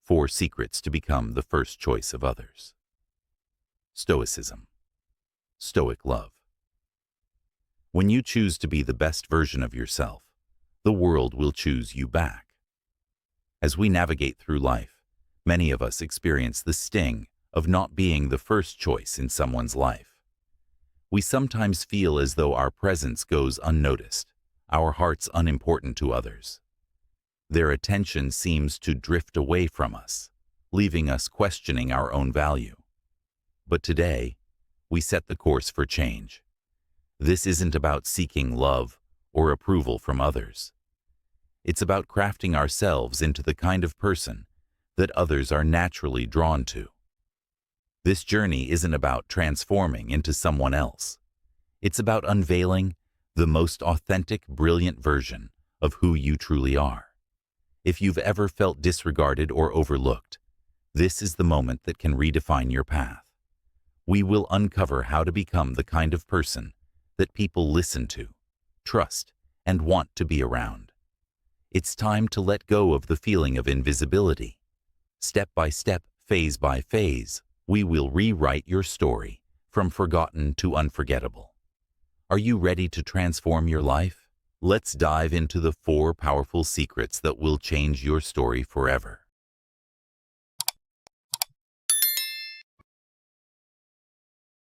4 Secrets to Become the First Choice of Others. Stoicism. Stoic love. When you choose to be the best version of yourself, the world will choose you back. As we navigate through life, many of us experience the sting of not being the first choice in someone's life. We sometimes feel as though our presence goes unnoticed, our hearts unimportant to others. Their attention seems to drift away from us, leaving us questioning our own value. But today, we set the course for change. This isn't about seeking love or approval from others. It's about crafting ourselves into the kind of person that others are naturally drawn to. This journey isn't about transforming into someone else. It's about unveiling the most authentic, brilliant version of who you truly are. If you've ever felt disregarded or overlooked, this is the moment that can redefine your path. We will uncover how to become the kind of person that people listen to, trust, and want to be around. It's time to let go of the feeling of invisibility. Step by step, phase by phase, we will rewrite your story from forgotten to unforgettable. Are you ready to transform your life? Let's dive into the 4 powerful secrets that will change your story forever.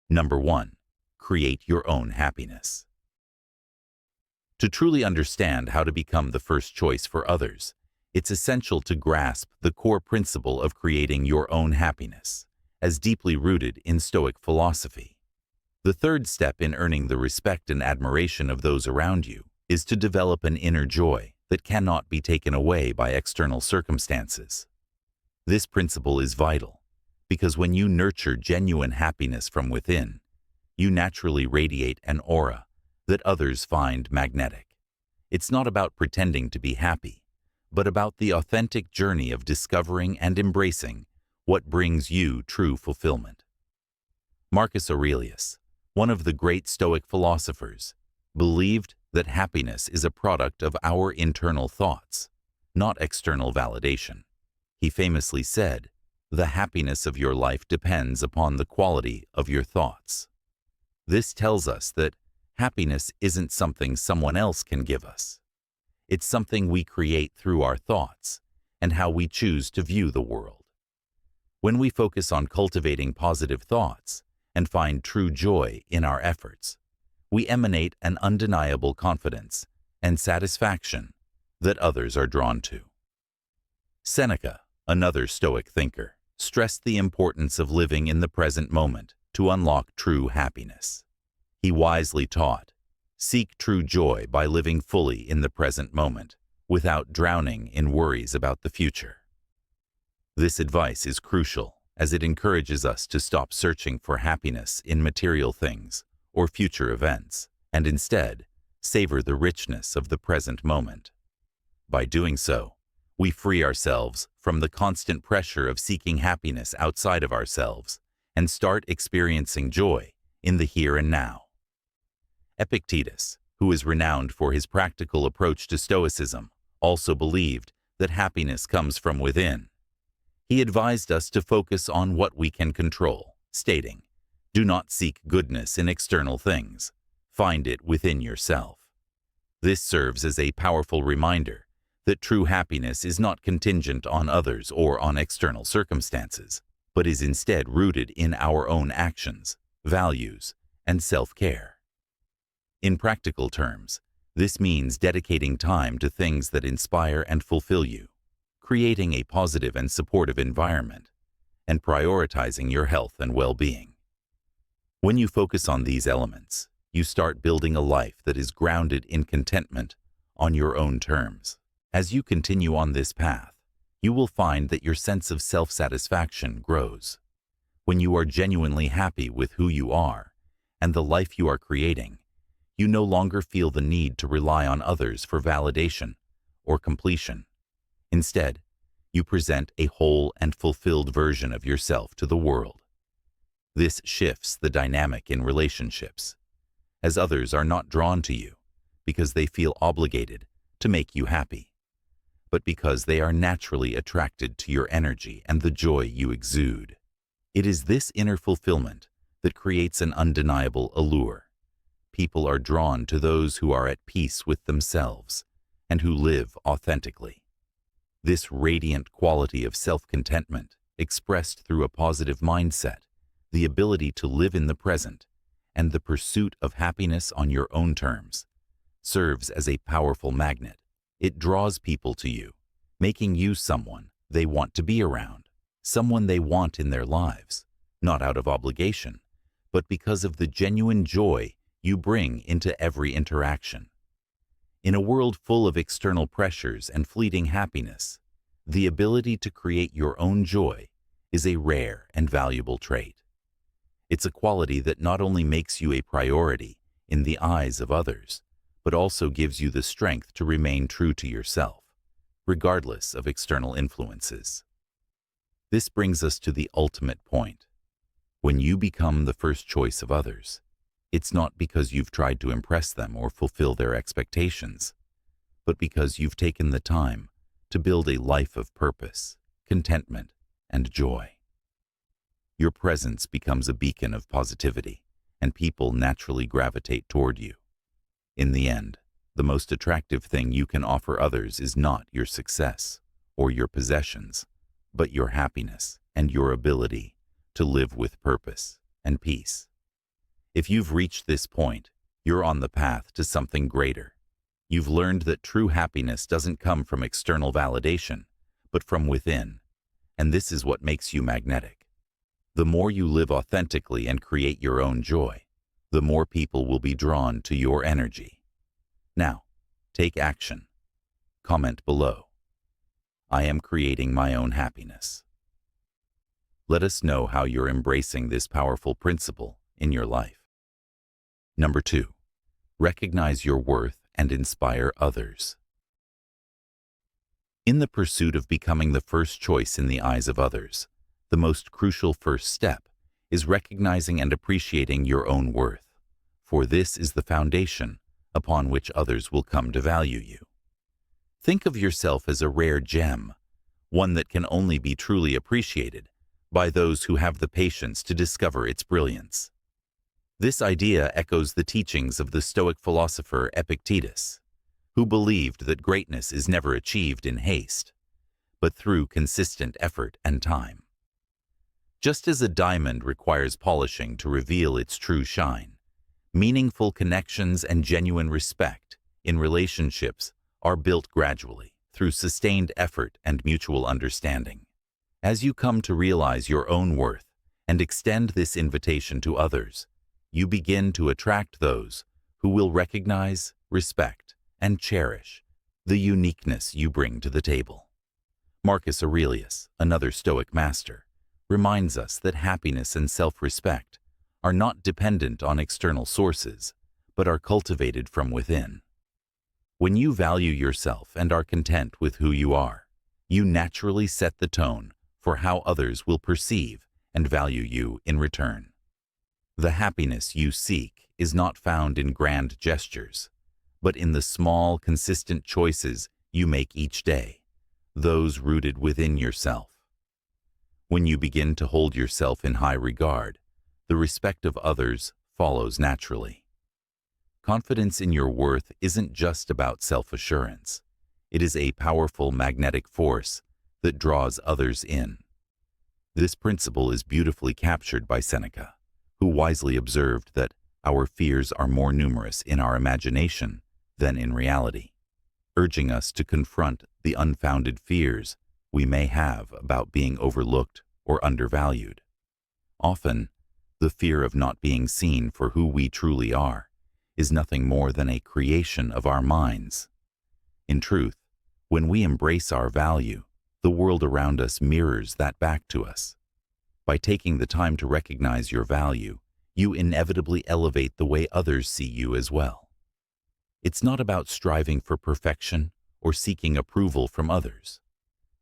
Number 1. Create your own happiness. To truly understand how to become the first choice for others, it's essential to grasp the core principle of creating your own happiness, as deeply rooted in Stoic philosophy. The third step in earning the respect and admiration of those around you is to develop an inner joy that cannot be taken away by external circumstances. This principle is vital because when you nurture genuine happiness from within, you naturally radiate an aura that others find magnetic. It's not about pretending to be happy, but about the authentic journey of discovering and embracing what brings you true fulfillment. Marcus Aurelius, one of the great Stoic philosophers, believed that happiness is a product of our internal thoughts, not external validation. He famously said, "The happiness of your life depends upon the quality of your thoughts." This tells us that happiness isn't something someone else can give us. It's something we create through our thoughts and how we choose to view the world. When we focus on cultivating positive thoughts and find true joy in our efforts, we emanate an undeniable confidence and satisfaction that others are drawn to. Seneca, another Stoic thinker, stressed the importance of living in the present moment to unlock true happiness. He wisely taught, "Seek true joy by living fully in the present moment, without drowning in worries about the future." This advice is crucial as it encourages us to stop searching for happiness in material things or future events, and instead savor the richness of the present moment. By doing so, we free ourselves from the constant pressure of seeking happiness outside of ourselves and start experiencing joy in the here and now. Epictetus, who is renowned for his practical approach to Stoicism, also believed that happiness comes from within. He advised us to focus on what we can control, stating, "Do not seek goodness in external things. Find it within yourself." This serves as a powerful reminder that true happiness is not contingent on others or on external circumstances, but is instead rooted in our own actions, values, and self-care. In practical terms, this means dedicating time to things that inspire and fulfill you, creating a positive and supportive environment, and prioritizing your health and well-being. When you focus on these elements, you start building a life that is grounded in contentment on your own terms. As you continue on this path, you will find that your sense of self-satisfaction grows. When you are genuinely happy with who you are and the life you are creating, you no longer feel the need to rely on others for validation or completion. Instead, you present a whole and fulfilled version of yourself to the world. This shifts the dynamic in relationships, as others are not drawn to you because they feel obligated to make you happy, but because they are naturally attracted to your energy and the joy you exude. It is this inner fulfillment that creates an undeniable allure. People are drawn to those who are at peace with themselves and who live authentically. This radiant quality of self-contentment, expressed through a positive mindset, the ability to live in the present, and the pursuit of happiness on your own terms, serves as a powerful magnet. It draws people to you, making you someone they want to be around, someone they want in their lives, not out of obligation, but because of the genuine joy you bring into every interaction. In a world full of external pressures and fleeting happiness, the ability to create your own joy is a rare and valuable trait. It's a quality that not only makes you a priority in the eyes of others, but also gives you the strength to remain true to yourself, regardless of external influences. This brings us to the ultimate point. When you become the first choice of others, it's not because you've tried to impress them or fulfill their expectations, but because you've taken the time to build a life of purpose, contentment, and joy. Your presence becomes a beacon of positivity, and people naturally gravitate toward you. In the end, the most attractive thing you can offer others is not your success or your possessions, but your happiness and your ability to live with purpose and peace. If you've reached this point, you're on the path to something greater. You've learned that true happiness doesn't come from external validation, but from within, and this is what makes you magnetic. The more you live authentically and create your own joy, the more people will be drawn to your energy. Now, take action. Comment below. I am creating my own happiness. Let us know how you're embracing this powerful principle in your life. Number 2, recognize your worth and inspire others. In the pursuit of becoming the first choice in the eyes of others, the most crucial first step is recognizing and appreciating your own worth, for this is the foundation upon which others will come to value you. Think of yourself as a rare gem, one that can only be truly appreciated by those who have the patience to discover its brilliance. This idea echoes the teachings of the Stoic philosopher Epictetus, who believed that greatness is never achieved in haste, but through consistent effort and time. Just as a diamond requires polishing to reveal its true shine, meaningful connections and genuine respect in relationships are built gradually through sustained effort and mutual understanding. As you come to realize your own worth and extend this invitation to others, you begin to attract those who will recognize, respect, and cherish the uniqueness you bring to the table. Marcus Aurelius, another Stoic master, reminds us that happiness and self-respect are not dependent on external sources, but are cultivated from within. When you value yourself and are content with who you are, you naturally set the tone for how others will perceive and value you in return. The happiness you seek is not found in grand gestures, but in the small, consistent choices you make each day, those rooted within yourself. When you begin to hold yourself in high regard, the respect of others follows naturally. Confidence in your worth isn't just about self-assurance. It is a powerful magnetic force that draws others in. This principle is beautifully captured by Seneca, who wisely observed that our fears are more numerous in our imagination than in reality, urging us to confront the unfounded fears we may have about being overlooked or undervalued. Often, the fear of not being seen for who we truly are is nothing more than a creation of our minds. In truth, when we embrace our value, the world around us mirrors that back to us. By taking the time to recognize your value, you inevitably elevate the way others see you as well. It's not about striving for perfection or seeking approval from others.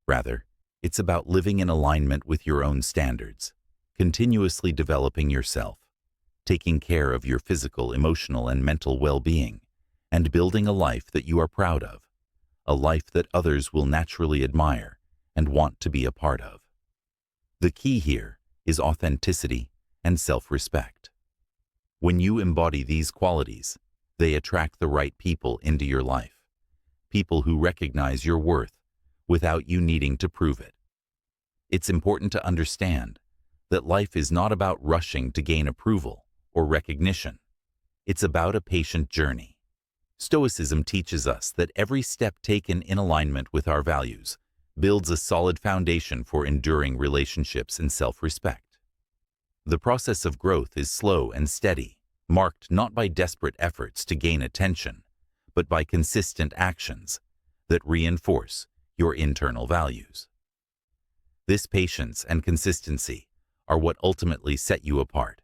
Rather, it's about living in alignment with your own standards, continuously developing yourself, taking care of your physical, emotional, and mental well-being, and building a life that you are proud of, a life that others will naturally admire and want to be a part of. The key here is authenticity and self-respect. When you embody these qualities, they attract the right people into your life, people who recognize your worth without you needing to prove it. It's important to understand that life is not about rushing to gain approval or recognition. It's about a patient journey. Stoicism teaches us that every step taken in alignment with our values builds a solid foundation for enduring relationships and self-respect. The process of growth is slow and steady, marked not by desperate efforts to gain attention, but by consistent actions that reinforce your internal values. This patience and consistency are what ultimately set you apart,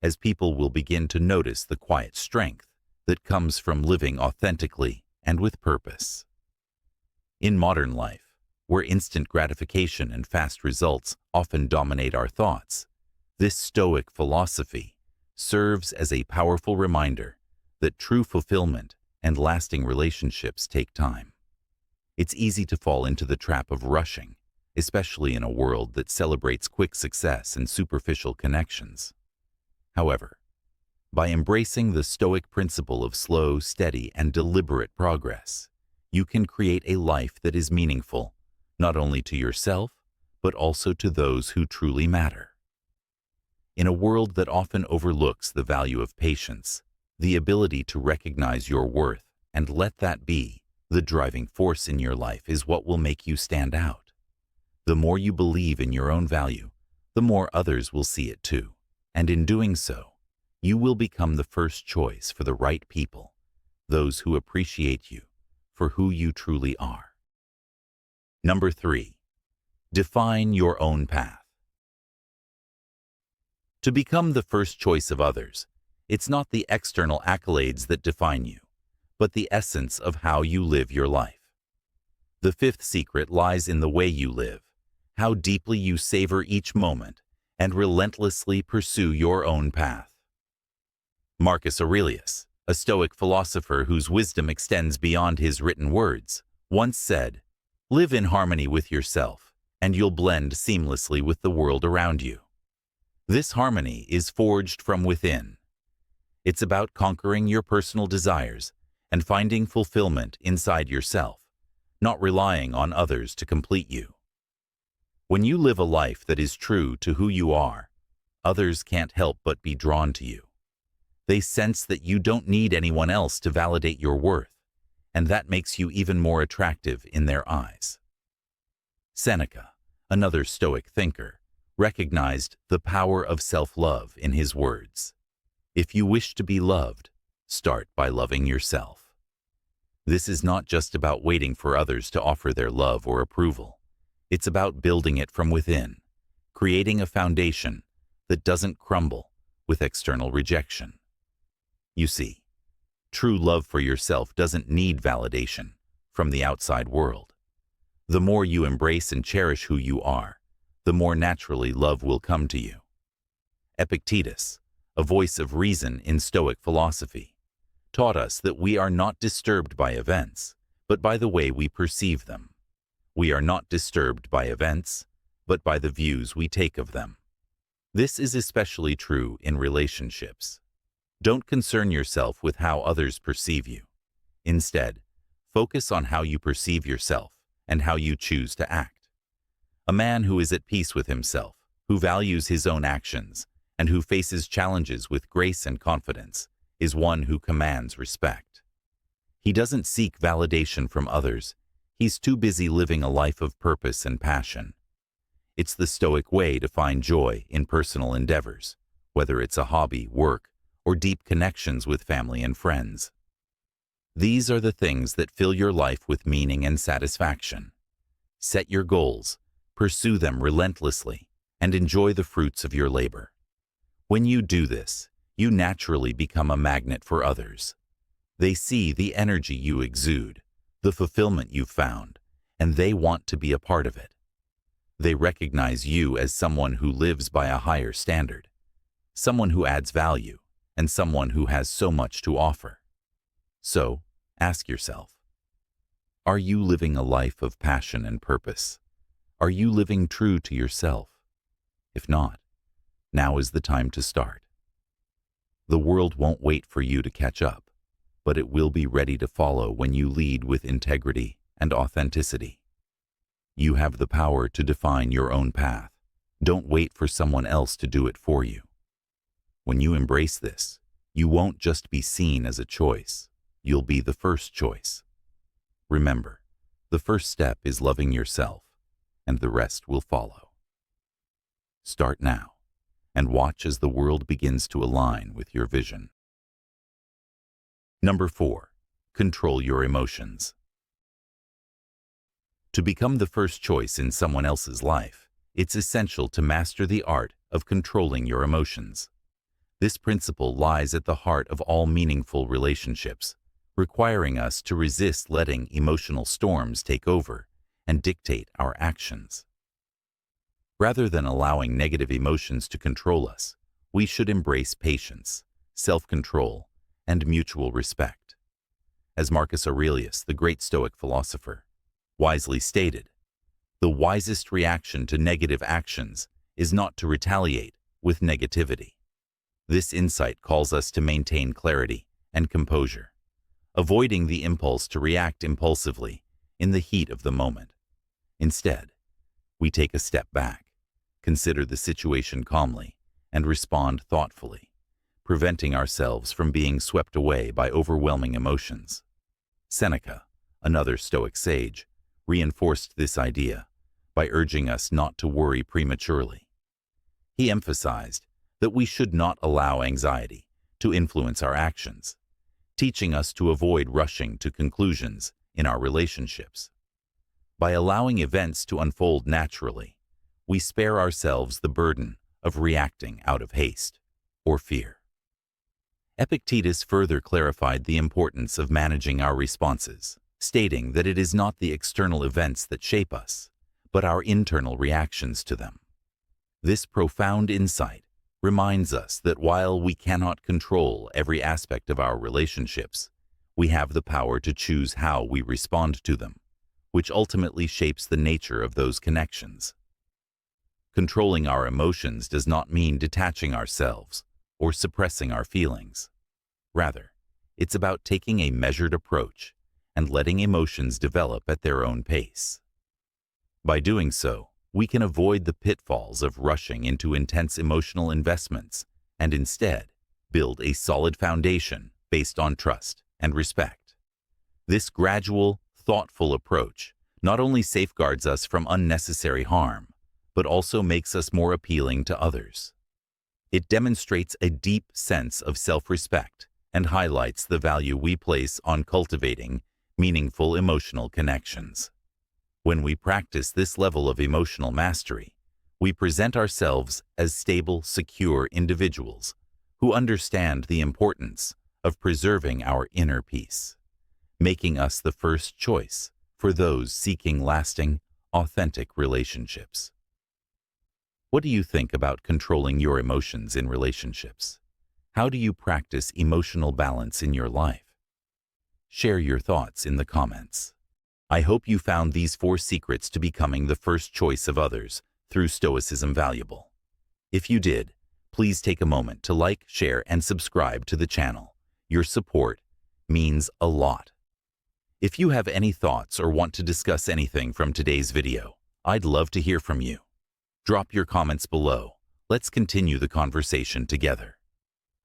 as people will begin to notice the quiet strength that comes from living authentically and with purpose. In modern life, where instant gratification and fast results often dominate our thoughts, this Stoic philosophy serves as a powerful reminder that true fulfillment and lasting relationships take time. It's easy to fall into the trap of rushing, especially in a world that celebrates quick success and superficial connections. However, by embracing the Stoic principle of slow, steady, and deliberate progress, you can create a life that is meaningful, not only to yourself, but also to those who truly matter. In a world that often overlooks the value of patience, the ability to recognize your worth and let that be the driving force in your life is what will make you stand out. The more you believe in your own value, the more others will see it too, and in doing so, you will become the first choice for the right people, those who appreciate you for who you truly are. Number 3, define your own path. To become the first choice of others, it's not the external accolades that define you, but the essence of how you live your life. The fifth secret lies in the way you live, how deeply you savor each moment and relentlessly pursue your own path. Marcus Aurelius, a Stoic philosopher whose wisdom extends beyond his written words, once said, "Live in harmony with yourself, and you'll blend seamlessly with the world around you." This harmony is forged from within. It's about conquering your personal desires and finding fulfillment inside yourself, not relying on others to complete you. When you live a life that is true to who you are, others can't help but be drawn to you. They sense that you don't need anyone else to validate your worth, and that makes you even more attractive in their eyes. Seneca, another Stoic thinker, recognized the power of self-love in his words, "If you wish to be loved, start by loving yourself." This is not just about waiting for others to offer their love or approval. It's about building it from within, creating a foundation that doesn't crumble with external rejection. You see, true love for yourself doesn't need validation from the outside world. The more you embrace and cherish who you are, the more naturally love will come to you. Epictetus, a voice of reason in Stoic philosophy, taught us that we are not disturbed by events, but by the way we perceive them. We are not disturbed by events, but by the views we take of them. This is especially true in relationships. Don't concern yourself with how others perceive you. Instead, focus on how you perceive yourself and how you choose to act. A man who is at peace with himself, who values his own actions, and who faces challenges with grace and confidence, is one who commands respect. He doesn't seek validation from others. He's too busy living a life of purpose and passion. It's the Stoic way to find joy in personal endeavors, whether it's a hobby, work, or deep connections with family and friends. These are the things that fill your life with meaning and satisfaction. Set your goals, pursue them relentlessly, and enjoy the fruits of your labor. When you do this, you naturally become a magnet for others. They see the energy you exude, the fulfillment you've found, and they want to be a part of it. They recognize you as someone who lives by a higher standard, someone who adds value, and someone who has so much to offer. So, ask yourself, Are you living a life of passion and purpose? Are you living true to yourself? If not, now is the time to start. The world won't wait for you to catch up, but it will be ready to follow when you lead with integrity and authenticity. You have the power to define your own path. Don't wait for someone else to do it for you. When you embrace this, you won't just be seen as a choice, you'll be the first choice. Remember, the first step is loving yourself, and the rest will follow. Start now, and watch as the world begins to align with your vision. Number 4. Control your emotions. To become the first choice in someone else's life, it's essential to master the art of controlling your emotions. This principle lies at the heart of all meaningful relationships, requiring us to resist letting emotional storms take over and dictate our actions. Rather than allowing negative emotions to control us, we should embrace patience, self-control, and mutual respect. As Marcus Aurelius, the great Stoic philosopher, wisely stated, "The wisest reaction to negative actions is not to retaliate with negativity." This insight calls us to maintain clarity and composure, avoiding the impulse to react impulsively in the heat of the moment. Instead, we take a step back, consider the situation calmly, and respond thoughtfully, preventing ourselves from being swept away by overwhelming emotions. Seneca, another Stoic sage, reinforced this idea by urging us not to worry prematurely. He emphasized that we should not allow anxiety to influence our actions, teaching us to avoid rushing to conclusions in our relationships. By allowing events to unfold naturally, we spare ourselves the burden of reacting out of haste or fear. Epictetus further clarified the importance of managing our responses, stating that it is not the external events that shape us, but our internal reactions to them. This profound insight reminds us that while we cannot control every aspect of our relationships, we have the power to choose how we respond to them, which ultimately shapes the nature of those connections. Controlling our emotions does not mean detaching ourselves or suppressing our feelings. Rather, it's about taking a measured approach and letting emotions develop at their own pace. By doing so, we can avoid the pitfalls of rushing into intense emotional investments and instead build a solid foundation based on trust and respect. This gradual, thoughtful approach not only safeguards us from unnecessary harm, but also makes us more appealing to others. It demonstrates a deep sense of self-respect and highlights the value we place on cultivating meaningful emotional connections. When we practice this level of emotional mastery, we present ourselves as stable, secure individuals who understand the importance of preserving our inner peace, making us the first choice for those seeking lasting, authentic relationships. What do you think about controlling your emotions in relationships? How do you practice emotional balance in your life? Share your thoughts in the comments. I hope you found these 4 secrets to becoming the first choice of others through Stoicism valuable. If you did, please take a moment to like, share, and subscribe to the channel. Your support means a lot. If you have any thoughts or want to discuss anything from today's video, I'd love to hear from you. Drop your comments below. Let's continue the conversation together.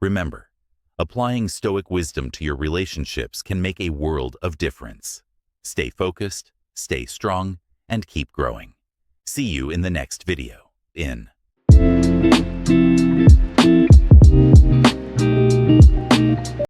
Remember, applying Stoic wisdom to your relationships can make a world of difference. Stay focused, stay strong, and keep growing. See you in the next video.